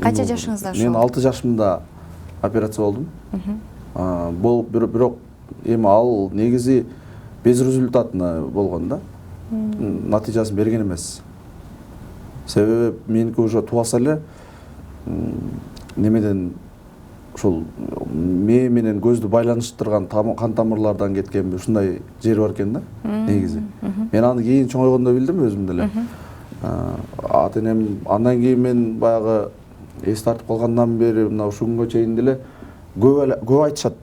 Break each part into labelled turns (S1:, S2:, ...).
S1: Канча жашыңызда ошол?
S2: Мен 6 жашымда операция болдум. Болуп бирок эми ал негизи безрезультатный болгон да. Натыйжасын берген эмес. Себеби меники уже тубаса эле немеден ошол мээ менен көздү байланыштырган кан тамырлардан кеткен ушундай жери бар экен да негизи. Мен аны кийин чоңойгондо билдим өзүм деле. Ата энем андан кийин мен баягы эс тартып калгандан бери мына ушул күнгө чейин деле көп айтышат.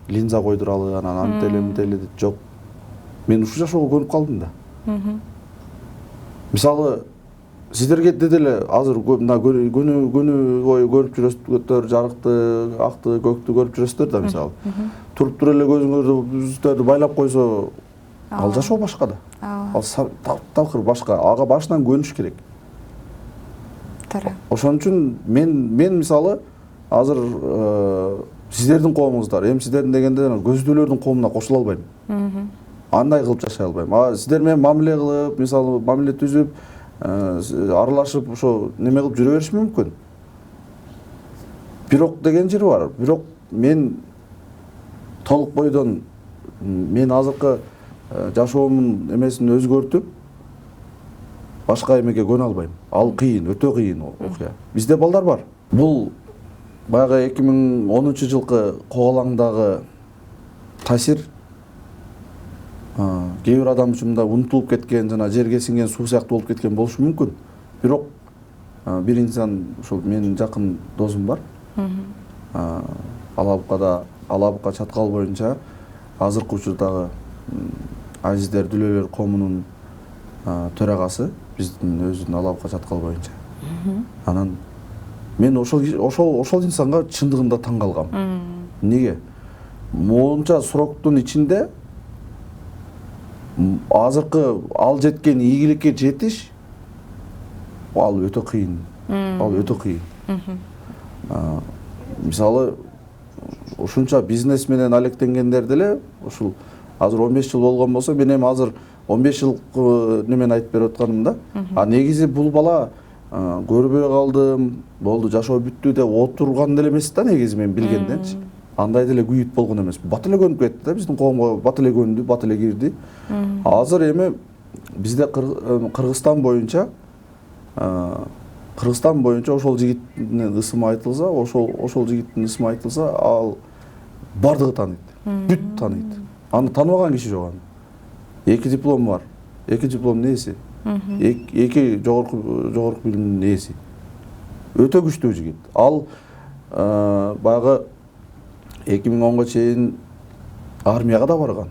S2: Линза койдуралы, анан антеле жок. Мен ушул жашоого көнүп калдым да. Мисалы сиздерге деле азыр мына күнү бою көрүп жүрөсүздөр, жарыкты, акты, көктү көрүп жүрөсүздөр да мисалы. Туруп туруп эле көзүңөрдү байлап койсо, ал жашоо башка да. Ал таптакыр башка. Ага башынан көнүш керек.
S1: Туура.
S2: Ошон үчүн мен мисалы азыр сиздердин коомуңуздар, эми сиздердин дегенде көздүүлөрдүн коомуна кошула албайм. Андай кылып жашай албайм. Сиздер менен мамиле кылып, мисалы мамиле түзүп, аралашып ошо неме кылып жүрө бериш мүмкүн. Бирок деген жери бар. Бирок мен толук бойдон мен азыркы жашоомдун эмесин өзгөртүп башка эмеге көнө албайм. Ал кыйын, өтө кыйын окуя. Бизде балдар бар. Бул баягы 2010-жылкы когалаңдагы таасир кээ бир адам үчүн да унутулуп кеткен, жана жерге сиңген суу сыяктуу болуп кеткен болушу мүмкүн. Бирок бир инсан, ошол менин жакын досум бар. Алабыкка чаткал боюнча азыркы учурдагы Азиздер Дүлөйлөр коомунун төрагасы, биздин өзүнүн Алабыкка чаткал боюнча. Анан мен ошол инсанга чындыгында таң калгам. Неге? Монча сроктун ичинде азыркы ал жеткен ийгиликке жетиш ал өтө кыйын. Ал өтө кыйын. Мисалы ушунча бизнес менен алектенгендер деле ушул азыр 15 жыл болгон болсо, мен эми азыр 15 жыл немен айтып берип атканым да. Негизи бул бала көрбөй калдым, болду жашоо бүттү деп отурган деле эмес да негизи мен билгенденчи. Андай деле күйүп болгон эмес. Бат эле көнүп кетти да, биздин коомго бат эле көндү, бат эле кирди. Азыр эми бизде Кыргызстан боюнча ошол жигиттин ысымы айтылса, ошол жигиттин ысымы айтылса, ал бардыгы тааныйт. Бүт тааныйт. Аны тааныбаган киши жок аны. 2 диплом бар. 2 дипломдун ээси. 2 жогорку билимдин ээси. Өтө күчтүү жигит. Ал баягы 2010-го чейин армияга да барган.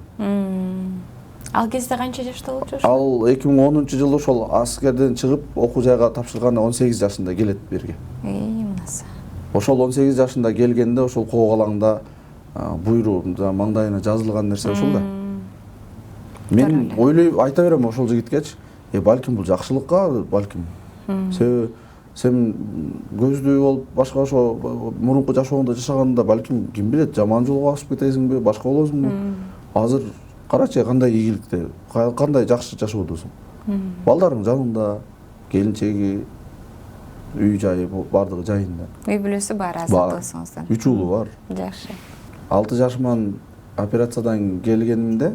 S1: Ал кезде канча жашта болчу?
S2: Ал 2010-жылы ошол аскерден чыгып окуу жайга тапшырганда 18 жашында келет берге.
S1: Мынасы.
S2: Ошол 18 жашында келгенде ошол когалаңда буйруу маңдайына жазылган нерсе ошол да. Мен ойлойм, айта берем ошол жигиткечи, балким бул жакшылыкка, балким. Себеби сен көздүү болуп башка ошо мурунку жашооңдо жашаганда балким ким билет, жаман жолго басып кетесиңби, башка болосуңбу? Азыр карачы кандай ийгиликте, кандай жакшы жашоодосуң. Балдарың жаныңда, келинчеги, үй жайы бардыгы жайында.
S1: Үй бүлөсү бар азыр досуңуздун.
S2: 3 уулу бар.
S1: Жакшы.
S2: 6 жашыман операциядан келгенимде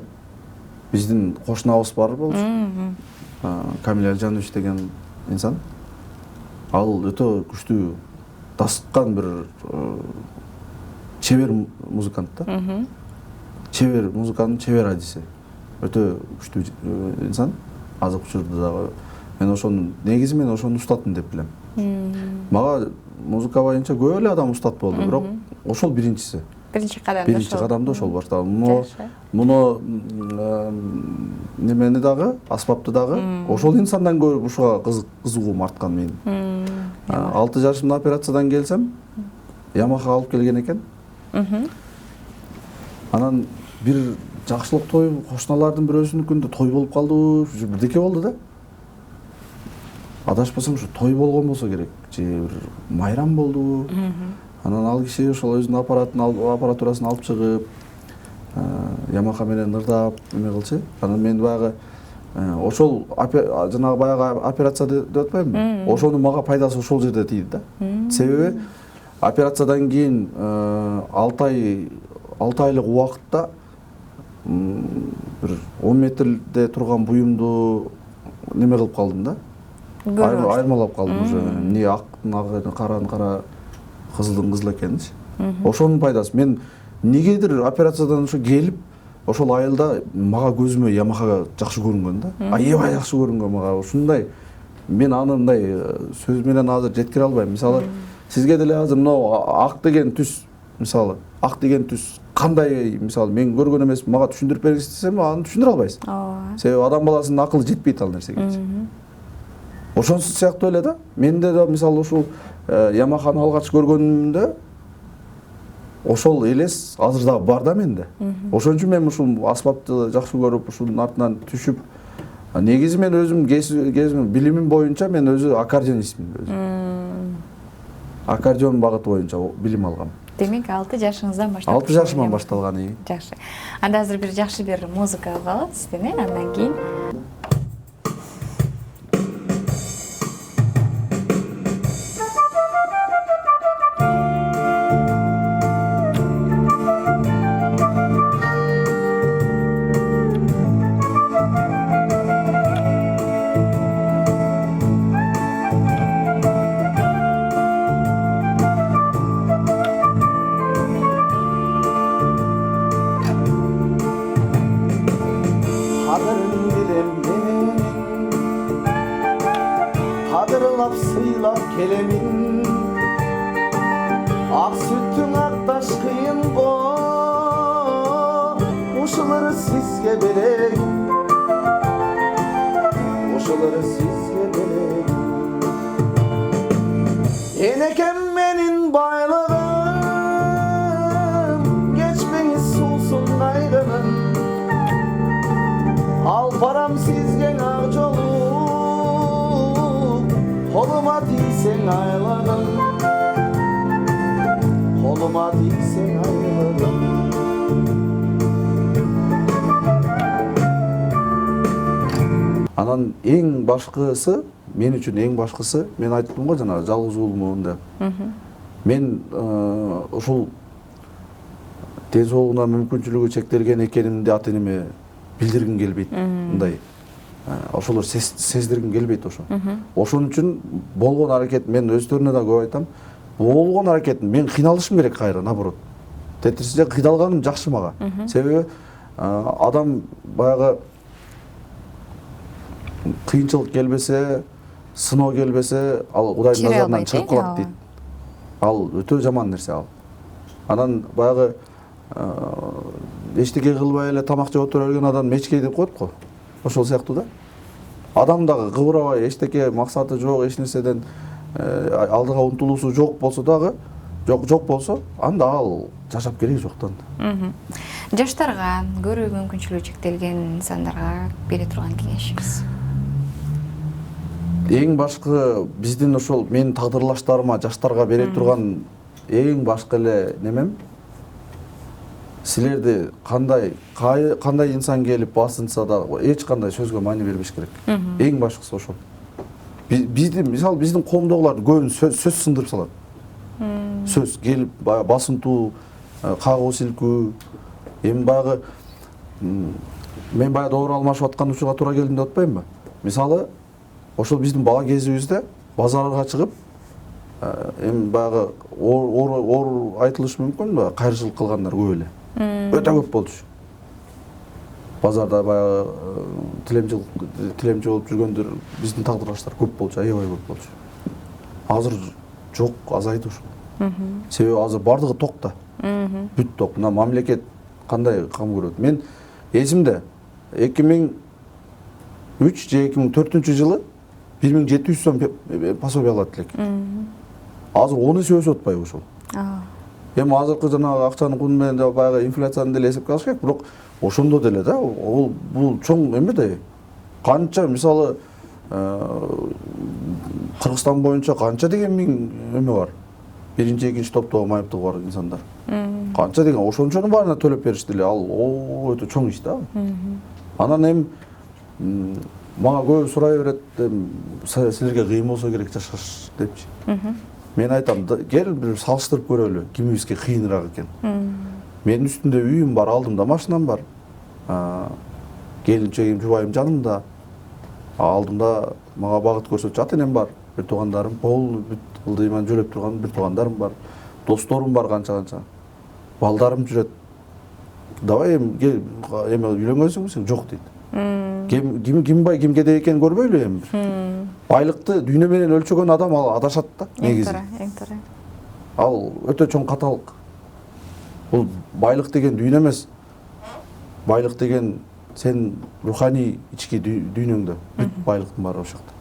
S2: биздин кошунабыз бар болчу. Камил Алжанович деген инсан. Ал өтө күчтүү таскан бир чебер музыкант да. Чебер музыканын чебер адиси. Өтө күчтүү инсан. Азыркы учурда дагы мен ошонун негизи мен ошону устатмын деп билем. Мага музыка боюнча көп эле адам устат болду, бирок ошол биринчиси.
S1: Биринчи кадамда
S2: ошол. Биринчи кадамда ошол башталды. Муну немени дагы, аспапты дагы ошол инсандан көрүп ушуга кызыгуум арткан менин. 6 жашымда операциядан келсем, Ямаха алып келген экен. Анан бир жакшылык той, кошуналардын бирөөсүнүкүндө той болуп калды, бирдеке болду да. Адашпасам ушу той болгон болсо керек, же бир майрам болду. Анан ал киши ошол өзүнүн аппаратурасын алып чыгып, Ямаха менен ырдап эме кылчу. Анан мен баягы ошол жанагы баягы операция деп атпаймынбы? Ошонун мага пайдасы ошол жерде тийди да. Себеби операциядан кийин 6 айлык убакытта бир 10 метрде турган буюмду неме кылып калдым да. Айырмалап калдым уже. Эмне актын ак, каранын кара, кызылдын кызыл экенинчи. Ошонун пайдасы. Мен негедир операциядан ошо келип, ошол айылда мага көзүмө Ямахага жакшы көрүнгөн да. Аябай жакшы көрүнгөн мага. Ушундай мен аны мындай сөз менен азыр жеткире албайм. Мисалы, сизге деле азыр мына ак деген түс, мисалы, ак деген түс кандай, мисалы, мен көргөн эмес, мага түшүндүрүп бергиңиз десем, аны түшүндүрө албайсыз. Себеби адам баласынын акылы жетпейт ал нерсеге. Ошонсу сыяктуу эле да. Менде да мисалы ушул Ямаханы алгач көргөнүмдө ошол элес азыр дагы бар да менде. Ошон үчүн мен ушул аспапты жакшы көрүп, ушунун артынан түшүп, негизи мен өзүм кезим билимим боюнча мен өзү аккордеонистмин өзү. Аккордеон багыты боюнча билим алгам.
S1: Демек 6 жашыңыздан баштап.
S2: 6 жашыман башталган.
S1: Жакшы. Анда азыр бир жакшы бир музыка алалы сизден, андан кийин
S2: Кадырлап сыйлап келемин, ак сүттүң атташ кыйын го, ушулары сизге берек, ушулары сизге берек. Энекем менин байлыгым, кечпеңиз суусун кайгынын, ал парам сизге ак жолу. Koluma değsen ayladım, koluma değsen ayladım. Анан эң башкысы, мен үчүн эң башкысы, мен айттым го жана жалгыз уулмун деп. Мен ушул ден соолугуна мүмкүнчүлүгү чектелген экенимди ата энеме билдиргим келбейт. Мындай ошолор сездиргим келбейт ошо. Ошон үчүн болгон аракет, мен өздөрүнө да көп айтам, болгон аракет, мен кыйналышым керек кайра, наоборот. Тетирсиже кыйдалганым жакшы мага. Себеби адам баягы кыйынчылык келбесе, сыноо келбесе, ал Кудайдын назарынан чыгып калат дейт. Ал өтө жаман нерсе ал. Анан баягы эчтеке кылбай эле тамак жеп отура берген адам мечкей деп коет го. Ошол сыяктуу да. Адам дагы кыбырабай, эчтеке максаты жок, эч нерседен алдыга умтулуусу жок болсо дагы, жок болсо, анда ал жашап кереги жок да.
S1: Жаштарга, көрүү мүмкүнчүлүгү чектелген инсандарга бере турган кеңешиңиз?
S2: Эң башкы биздин ошол менин тагдырлаштарыма, жаштарга бере турган эң башкы эле немем, силерди кандай инсан келип басынса да эч кандай сөзгө маани бербеш керек. Эң башкысы ошол. Мисалы биздин коомдогулар көбүн сөз сындырып салат. Сөз келип басынтуу, кагуу силкүү, эми баягы мен баягы добур алмашып аткан учурга туура келдим деп атпаймынбы? Мисалы ошол биздин бала кезибизде базарга чыгып, эми баягы оор айтылышы мүмкүн ба, кайрчылык кылгандар көп эле. Өтө көп болчу. Базарда баягы тилемчи болуп жүргөндөр биздин тагдырлаштар көп болчу, аябай көп болчу. Азыр жок, азайды ушул. Себеби азыр бардыгы ток да. Бүт ток. Мына мамлекет кандай кам көрөт? Мен эсимде 2003 же 2004 жылы 1700 сом пособие алат элек. Азыр 10 эсе өсүп атпайбы ушул? Эми азыркы жанагы акчанын куну менен да баягы инфляцияны деле эсепке алыш керек, бирок ошондо деле да, бул чоң эме да. Канча мисалы Кыргызстан боюнча канча деген миң эме бар. Биринчи, экинчи топтогу майыптыгы бар инсандар. Канча деген ошончонун баарына төлөп беришти эле. Ал өтө чоң иш да. Анан эми мага көбү сурай берет, силерге кыйын болсо керек жашаш депчи. Мен айтам, кел бир салыштырып көрөлү, кимибизге кыйыныраак экен. Менин үстүмдө үйүм бар, алдымда машинам бар. Келинчегим, жубайым жанымда. Алдымда мага багыт көрсөтчү ата энем бар. Бир туугандарым, пол ылдыйман жөлөп турган бир туугандарым бар. Досторум бар канча-канча. Балдарым жүрөт. Давай эми үйлөнгөнсүңбү сен? Жок дейт. Ким бай, ким кедей экенин көрбөйлү эми. Байлыкты дүйнө менен өлчөгөн адам ал адашат да, негизи.
S1: Эң туура.
S2: Ал өтө чоң каталык. Бул байлык деген дүйнө эмес. Байлык деген сен руханий ички дүйнөңдө. Бүт байлыктын баары ошол жакта.